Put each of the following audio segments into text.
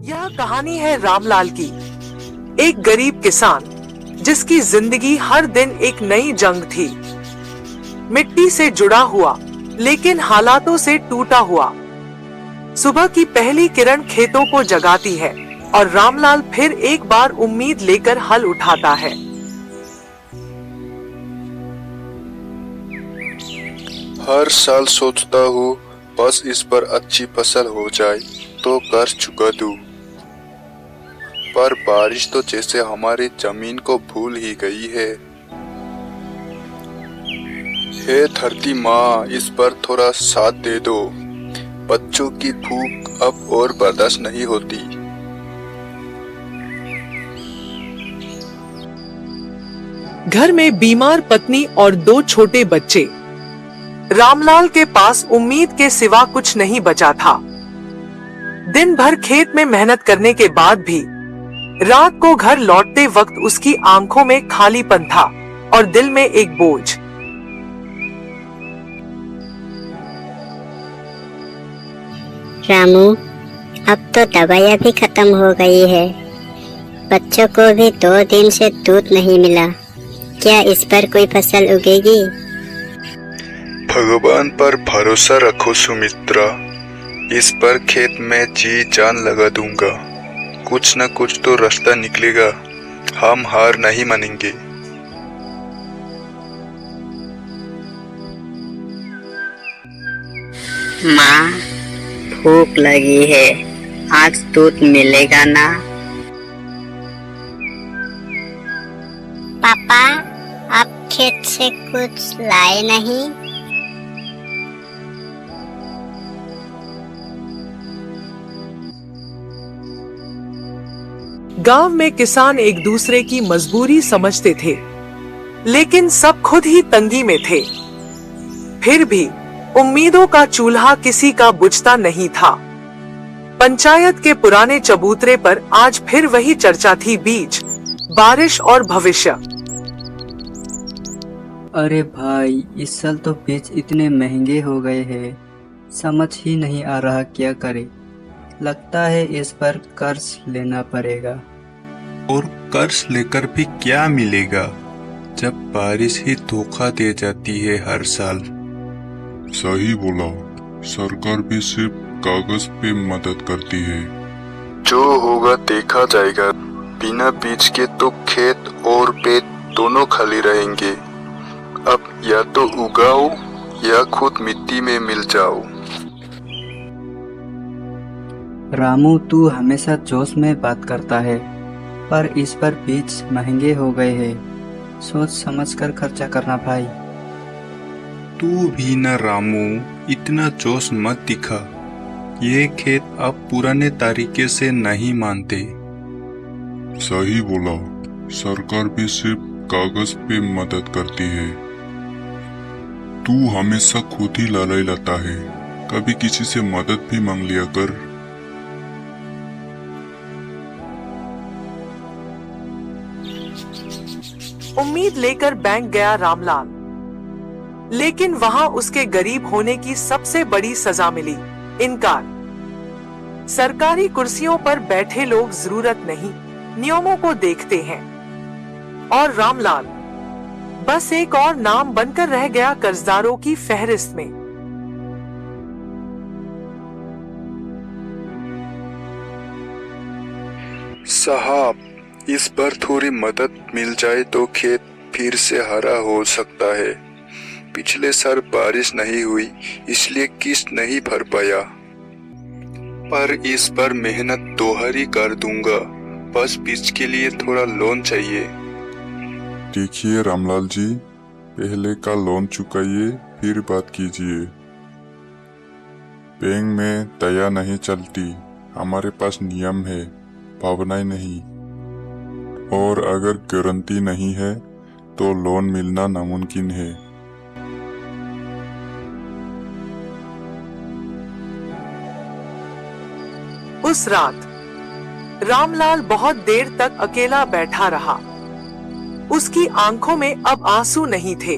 यह कहानी है रामलाल की, एक गरीब किसान जिसकी जिंदगी हर दिन एक नई जंग थी। मिट्टी से जुड़ा हुआ, लेकिन हालातों से टूटा हुआ। सुबह की पहली किरण खेतों को जगाती है और रामलाल फिर एक बार उम्मीद लेकर हल उठाता है। हर साल सोचता हूँ बस इस पर अच्छी फसल हो जाए तो कर्ज चुका दूं। पर बारिश तो जैसे हमारी जमीन को भूल ही गई है। हे धरती माँ, इस पर थोड़ा साथ दे दो। बच्चों की भूख अब और बर्दाश्त नहीं होती। घर में बीमार पत्नी और 2 छोटे बच्चे। रामलाल के पास उम्मीद के सिवा कुछ नहीं बचा था। दिन भर खेत में मेहनत करने के बाद भी रात को घर लौटते वक्त उसकी आंखों में खालीपन था और दिल में एक बोझ। रामू, अब तो दवाइयाँ भी खत्म हो गई है। बच्चों को भी 2 दिन से दूध नहीं मिला। क्या इस पर कोई फसल उगेगी? भगवान पर भरोसा रखो सुमित्रा। इस पर खेत में जी जान लगा दूंगा। कुछ न कुछ तो रास्ता निकलेगा। हम हार नहीं मानेंगे। माँ, भूख लगी है। आज दूध मिलेगा ना? पापा, आप खेत से कुछ लाए नहीं? गांव में किसान एक दूसरे की मजबूरी समझते थे, लेकिन सब खुद ही तंगी में थे। फिर भी उम्मीदों का चूल्हा किसी का बुझता नहीं था। पंचायत के पुराने चबूतरे पर आज फिर वही चर्चा थी, बीज, बारिश और भविष्य। अरे भाई, इस साल तो बीज इतने महंगे हो गए हैं, समझ ही नहीं आ रहा क्या करे। लगता है इस पर कर्ज लेना पड़ेगा। और कर्ज लेकर भी क्या मिलेगा जब बारिश ही धोखा दे जाती है हर साल। सही बोला, सरकार भी सिर्फ कागज पे मदद करती है। जो होगा देखा जाएगा। बिना बीज के तो खेत और पेट दोनों खाली रहेंगे। अब या तो उगाओ या खुद मिट्टी में मिल जाओ। रामू, तू हमेशा जोश में बात करता है, पर इस पर बीज महंगे हो गए हैं। सोच समझ कर खर्चा करना भाई। तू भी न रामू, इतना जोश मत दिखा। ये खेत अब पुराने तरीके से नहीं मानते। सही बोला, सरकार भी सिर्फ कागज पे मदद करती है। तू हमेशा खुद ही लड़ाई लाता है, कभी किसी से मदद भी मांग लिया कर। उम्मीद लेकर बैंक गया रामलाल, लेकिन वहां उसके गरीब होने की सबसे बड़ी सजा मिली, इनकार। सरकारी कुर्सियों पर बैठे लोग जरूरत नहीं, नियमों को देखते हैं, और रामलाल बस एक और नाम बनकर रह गया कर्जदारों की फहरिस्त में। साहब, इस बार थोड़ी मदद मिल जाए तो खेत फिर से हरा हो सकता है। पिछले साल बारिश नहीं हुई, इसलिए किस्त नहीं भर पाया। पर इस बार मेहनत दोहरी कर दूंगा। बस बीज के लिए थोड़ा लोन चाहिए। देखिए रामलाल जी, पहले का लोन चुकाइए, फिर बात कीजिए। बैंक में दया नहीं चलती, हमारे पास नियम है, भावनाएं नहीं। और अगर गारंटी नहीं है तो लोन मिलना नामुमकिन है। उस रात रामलाल बहुत देर तक अकेला बैठा रहा। उसकी आंखों में अब आंसू नहीं थे,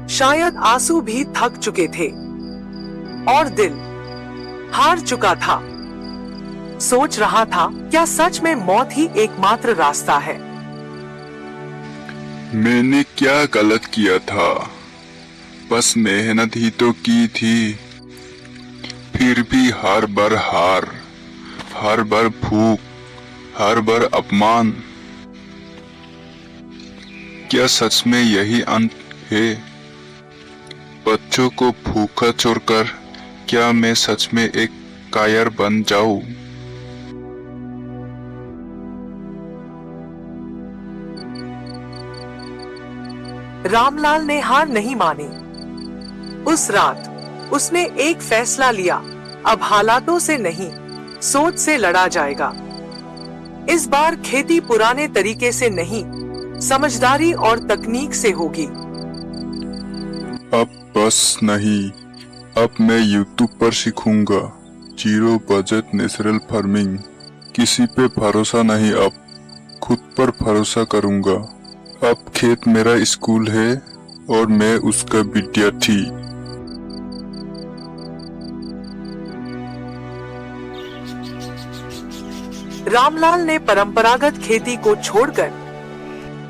शायद आंसू भी थक चुके थे, और दिल हार चुका था। सोच रहा था, क्या सच में मौत ही एकमात्र रास्ता है? मैंने क्या गलत किया था? बस मेहनत ही तो की थी। फिर भी हर बार हार, हर बार भूख, हर बार अपमान। क्या सच में यही अंत है? बच्चों को भूखा छोड़कर क्या मैं सच में एक कायर बन जाऊं? रामलाल ने हार नहीं मानी। उस रात उसने एक फैसला लिया, अब हालातों से नहीं, सोच से लड़ा जाएगा। इस बार खेती पुराने तरीके से नहीं, समझदारी और तकनीक से होगी। अब बस नहीं, अब मैं यूट्यूब पर सीखूंगा जीरो बजट नेचुरल फार्मिंग। किसी पे भरोसा नहीं, अब खुद पर भरोसा करूंगा। अब खेत मेरा स्कूल है और मैं उसका विद्यार्थी। रामलाल ने परंपरागत खेती को छोड़कर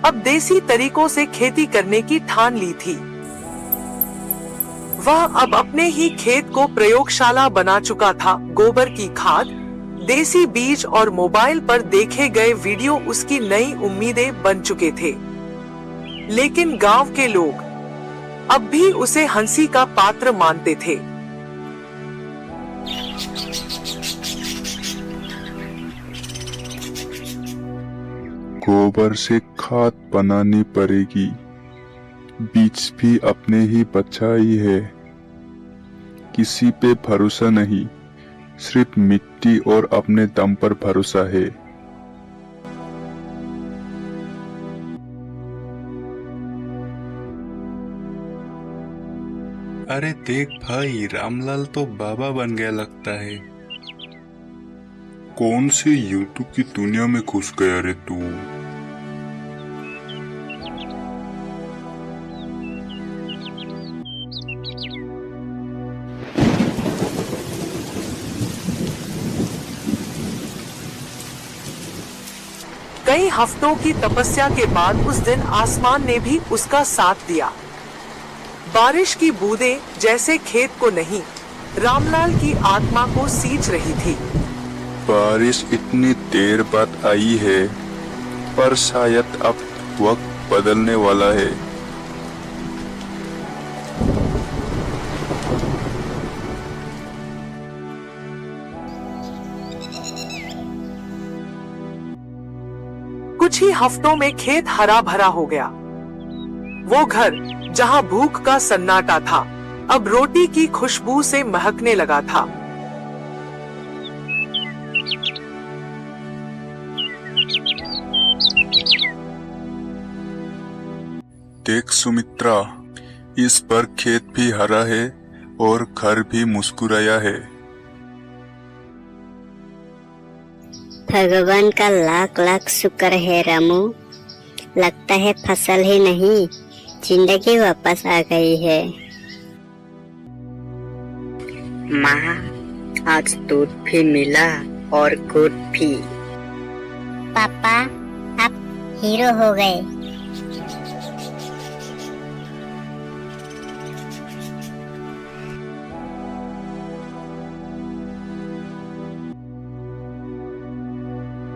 अब देसी तरीकों से खेती करने की ठान ली थी। वह अब अपने ही खेत को प्रयोगशाला बना चुका था। गोबर की खाद, देसी बीज और मोबाइल पर देखे गए वीडियो उसकी नई उम्मीदें बन चुके थे। लेकिन गांव के लोग अब भी उसे हंसी का पात्र मानते थे। गोबर से खाद बनानी पड़ेगी, बीज भी अपने ही बचाई है। किसी पे भरोसा नहीं, सिर्फ मिट्टी और अपने दम पर भरोसा है। अरे देख भाई, रामलाल तो बाबा बन गया लगता है। कौन से यूट्यूब की दुनिया में घुस गया रे तू? कई हफ्तों की तपस्या के बाद उस दिन आसमान ने भी उसका साथ दिया। बारिश की बूंदें जैसे खेत को नहीं, रामलाल की आत्मा को सींच रही थी। बारिश इतनी देर बाद आई है, पर शायद अब वक्त बदलने वाला है। कुछ ही हफ्तों में खेत हरा भरा हो गया। वो घर जहां भूख का सन्नाटा था, अब रोटी की खुशबू से महकने लगा था। देख सुमित्रा, इस बार खेत भी हरा है और घर भी मुस्कुराया है। भगवान का लाख लाख शुक्र है रामू। लगता है फसल ही नहीं, जिंदगी वापस आ गई है। माँ, आज दूध भी मिला और गुड़ भी। पापा आप हीरो हो गए।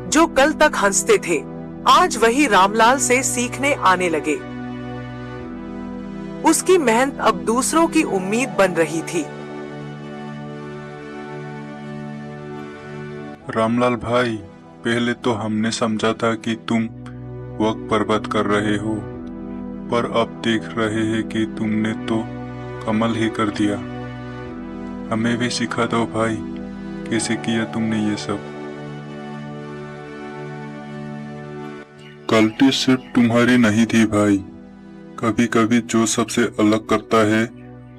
जो कल तक हंसते थे, आज वही रामलाल से सीखने आने लगे। उसकी मेहनत अब दूसरों की उम्मीद बन रही थी। रामलाल भाई, पहले तो हमने समझा था कि तुम वक्त बर्बाद कर रहे हो, पर अब देख रहे हैं कि तुमने तो कमाल ही कर दिया। हमें भी सिखा दो भाई, कैसे किया तुमने ये सब। गलती सिर्फ तुम्हारी नहीं थी भाई। कभी कभी जो सबसे अलग करता है,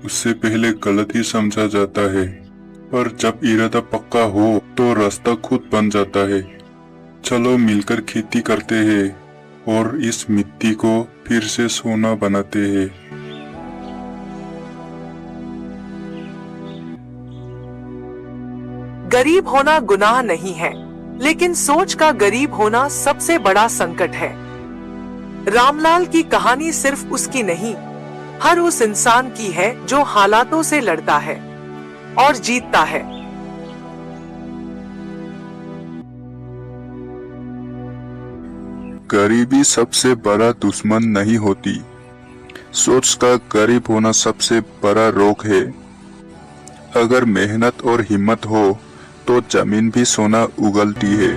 उससे पहले गलत ही समझा जाता है, पर जब इरादा पक्का हो तो रास्ता खुद बन जाता है। चलो मिलकर खेती करते हैं और इस मिट्टी को फिर से सोना बनाते हैं। गरीब होना गुनाह नहीं है, लेकिन सोच का गरीब होना सबसे बड़ा संकट है। रामलाल की कहानी सिर्फ उसकी नहीं, हर उस इंसान की है जो हालातों से लड़ता है और जीतता है। गरीबी सबसे बड़ा दुश्मन नहीं होती, सोच का गरीब होना सबसे बड़ा रोग है। अगर मेहनत और हिम्मत हो तो जमीन भी सोना उगलती है।